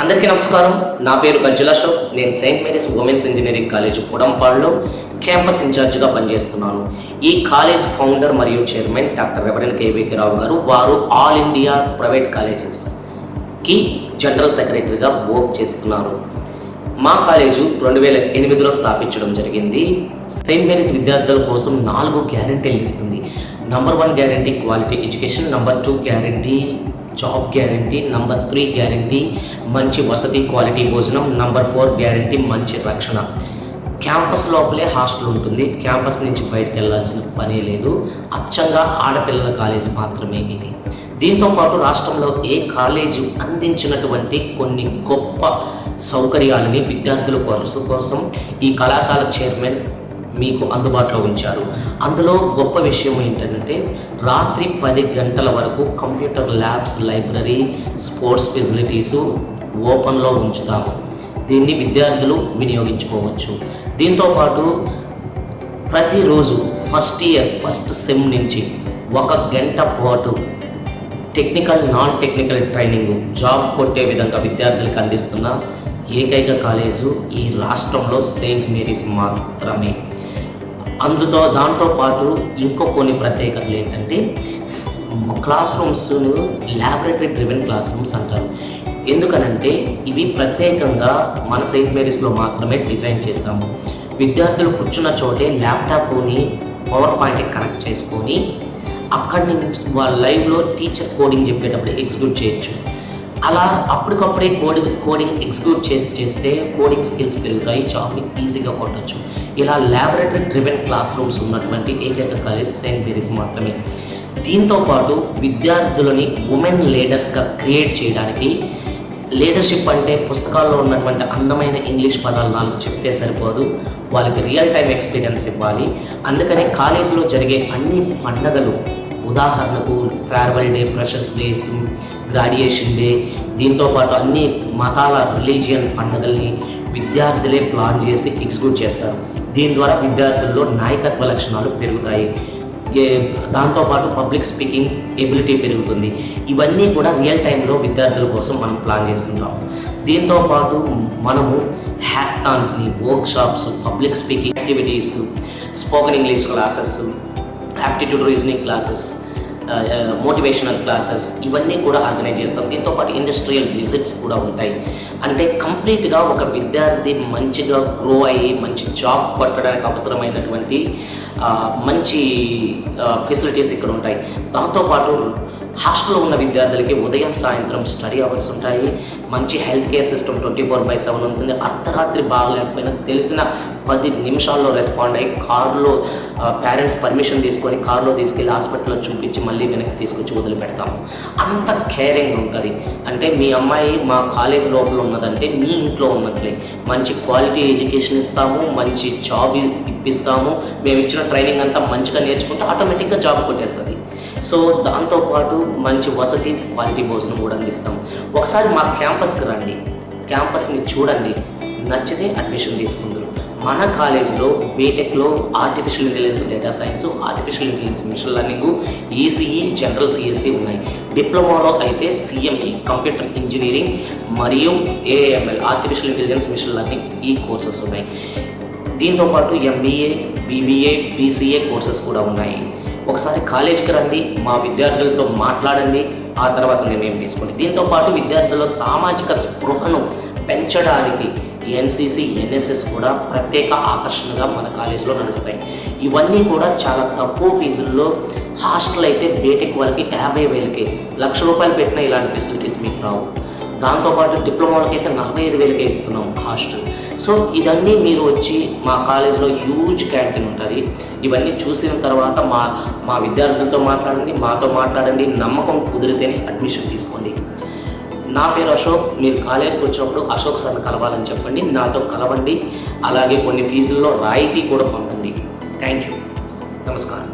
అందరికీ నమస్కారం. నా పేరు గజ్జల అశోక్. నేను Saint Mary's women's engineering college కుడంపాడులో క్యాంపస్ ఇన్ఛార్జ్గా పనిచేస్తున్నాను. ఈ కాలేజ్ ఫౌండర్ మరియు chairman doctor reverend KVK Rao garu. వారు ఆల్ ఇండియా ప్రైవేట్ కాలేజెస్కి జనరల్ సెక్రటరీగా వర్క్ చేస్తున్నారు. మా కాలేజు 2008లో స్థాపించడం జరిగింది. సెయింట్ మేరీస్ విద్యార్థుల కోసం 4 గ్యారెంటీలు ఇస్తుంది. Number 1 guarantee quality education, number 2 guarantee job guarantee, number 3 guarantee మంచి వసతి క్వాలిటీ భోజనం, నంబర్ 4 గ్యారెంటీ మంచి రక్షణ. క్యాంపస్ లోపలే హాస్టల్ ఉంటుంది. క్యాంపస్ నుంచి బయటకు వెళ్ళాల్సిన పనే లేదు. అచ్చంగా ఆడపిల్లల కాలేజీ మాత్రమే ఇది. దీంతోపాటు రాష్ట్రంలో ఏ కాలేజీ అందించినటువంటి కొన్ని గొప్ప సౌకర్యాలని విద్యార్థుల కోసం ఈ కళాశాల చైర్మన్ మీకు అందుబాటులో ఉంచారు. అందులో గొప్ప విషయం ఏంటంటే రాత్రి 10 గంటల వరకు computer labs, library, sports facilities ఓపెన్లో ఉంచుతాము. దీన్ని విద్యార్థులు వినియోగించుకోవచ్చు. దీంతోపాటు ప్రతిరోజు ఫస్ట్ సెమ్ నుంచి 1 గంట పాటు technical, non technical training job కొట్టే విధంగా విద్యార్థులకు అందిస్తున్న ఏకైక కాలేజు ఈ రాష్ట్రంలో సెయింట్ మేరీస్ మాత్రమే. దాంతోపాటు ఇంకో కొన్ని ప్రత్యేకతలు ఏంటంటే క్లాస్ రూమ్స్ను ల్యాబొరేటరీ డ్రివెన్ క్లాస్ రూమ్స్ అంటారు. ఎందుకనంటే ఇవి ప్రత్యేకంగా మన సెయింట్ మేరీస్లో మాత్రమే డిజైన్ చేశాము. విద్యార్థులు కూర్చున్న చోటే ల్యాప్టాప్ని పవర్ పాయింట్కి కనెక్ట్ చేసుకొని అక్కడి నుంచి వాళ్ళ లైవ్లో టీచర్ కోడింగ్ చెప్పేటప్పుడు ఎగ్జిక్యూట్ చేయొచ్చు. అలా అప్పటికప్పుడే కోడింగ్ ఎగ్జిక్యూట్ చేస్తే కోడింగ్ స్కిల్స్ పెరుగుతాయి, జాబ్ని ఈజీగా కొట్టచ్చు. ఇలా ల్యాబొరేటరీ డ్రివెన్ క్లాస్ రూమ్స్ ఉన్నటువంటి ఏకైక కాలేజ్ సెయింట్ మేరీస్ మాత్రమే. దీంతోపాటు విద్యార్థులని ఉమెన్ లీడర్స్గా క్రియేట్ చేయడానికి, లీడర్షిప్ అంటే పుస్తకాల్లో ఉన్నటువంటి అందమైన ఇంగ్లీష్ పదాలు 4 చెప్తే సరిపోదు, వాళ్ళకి రియల్ టైం ఎక్స్పీరియన్స్ ఇవ్వాలి. అందుకనే కాలేజీలో జరిగే అన్ని పండగలు, ఉదాహరణకు farewell day, freshers days, graduation day, దీంతోపాటు అన్ని మతాల రిలీజియన్ పండుగల్ని విద్యార్థులే ప్లాన్ చేసి ఎగ్జిక్యూట్ చేస్తారు. దీని ద్వారా విద్యార్థుల్లో నాయకత్వ లక్షణాలు పెరుగుతాయి. దాంతోపాటు పబ్లిక్ స్పీకింగ్ ఎబిలిటీ పెరుగుతుంది. ఇవన్నీ కూడా రియల్ టైంలో విద్యార్థుల కోసం మనం ప్లాన్ చేస్తున్నాం. దీంతోపాటు మనము హ్యాక్థాన్స్ని, workshops, public speaking activities, spoken English classes, aptitude reasoning classes, motivational classes ఇవన్నీ కూడా ఆర్గనైజ్ చేస్తాం. దీంతోపాటు ఇండస్ట్రియల్ విజిట్స్ కూడా ఉంటాయి. అంటే కంప్లీట్గా ఒక విద్యార్థి మంచిగా గ్రో అయ్యి మంచి జాబ్ కొట్టడానికి అవసరమైనటువంటి మంచి ఫెసిలిటీస్ ఇక్కడ ఉంటాయి. దాంతోపాటు హాస్టల్లో ఉన్న విద్యార్థులకి ఉదయం సాయంత్రం స్టడీ అవర్స్ ఉంటాయి. మంచి హెల్త్ కేర్ సిస్టమ్ 24/7 ఉంటుంది. అర్ధరాత్రి బాగలేకపోయినా తెలిసిన 10 నిమిషాల్లో రెస్పాండ్ అయ్యి కారులో పేరెంట్స్ పర్మిషన్ తీసుకొని కారులో తీసుకెళ్ళి హాస్పిటల్లో చూపించి మళ్ళీ వెనక్కి తీసుకొచ్చి వదిలిపెడతాము. అంత కేరింగ్ ఉంటుంది. అంటే మీ అమ్మాయి మా కాలేజ్ లోపల ఉన్నదంటే మీ ఇంట్లో ఉన్నట్లే. మంచి క్వాలిటీ ఎడ్యుకేషన్ ఇస్తాము, మంచి జాబ్ ఇప్పిస్తాము. మేము ఇచ్చిన ట్రైనింగ్ అంతా మంచిగా నేర్చుకుంటే ఆటోమేటిక్గా జాబ్ కొట్టేస్తుంది. సో దాంతోపాటు మంచి వసతి, క్వాలిటీ భోజనం కూడా అందిస్తాం. ఒకసారి మా క్యాంపస్కి రండి, క్యాంపస్ని చూడండి, నచ్చితే అడ్మిషన్ తీసుకుందరు. మన కాలేజ్లో బీటెక్లో artificial intelligence, data science, artificial intelligence, machine learning, ECE, general CSC ఉన్నాయి. డిప్లొమాలో అయితే సిఎంఈ, కంప్యూటర్ ఇంజనీరింగ్ మరియు AML, artificial intelligence, machine learning ఈ కోర్సెస్ ఉన్నాయి. దీంతోపాటు ఎంబీఏ, బీబీఏ, బీసీఏ కోర్సెస్ కూడా ఉన్నాయి. ఒకసారి కాలేజీకి రండి, మా విద్యార్థులతో మాట్లాడండి, ఆ తర్వాత నిర్ణయం తీసుకోండి. దీంతోపాటు విద్యార్థుల సామాజిక స్పృహను పెంచడానికి ఎన్సీసీ, ఎన్ఎస్ఎస్ కూడా ప్రత్యేక ఆకర్షణగా మన కాలేజీలో నడుస్తాయి. ఇవన్నీ కూడా చాలా తక్కువ ఫీజుల్లో, హాస్టల్ అయితే బీటెక్ వాళ్ళకి 50,000కే, ₹1,00,000 పెట్టినా ఇలాంటి ఫెసిలిటీస్ మీకు రావు. దాంతోపాటు డిప్లొమాలకి అయితే 45,000కే ఇస్తున్నాం హాస్టల్. సో ఇదన్నీ మీరు వచ్చి మా కాలేజ్లో హ్యూజ్ క్యాంటీన్ ఉంటుంది. ఇవన్నీ చూసిన తర్వాత మా విద్యార్థులతో మాట్లాడండి, మాతో మాట్లాడండి. నమ్మకం కుదిరితేనే అడ్మిషన్ తీసుకోండి. నా పేరు అశోక్. మీరు కాలేజ్కి వచ్చినప్పుడు అశోక్ సార్ని కలవాలని చెప్పండి, నాతో కలవండి. అలాగే కొన్ని ఫీజుల్లో రాయితీ కూడా పొందండి. Thank you. నమస్కారం.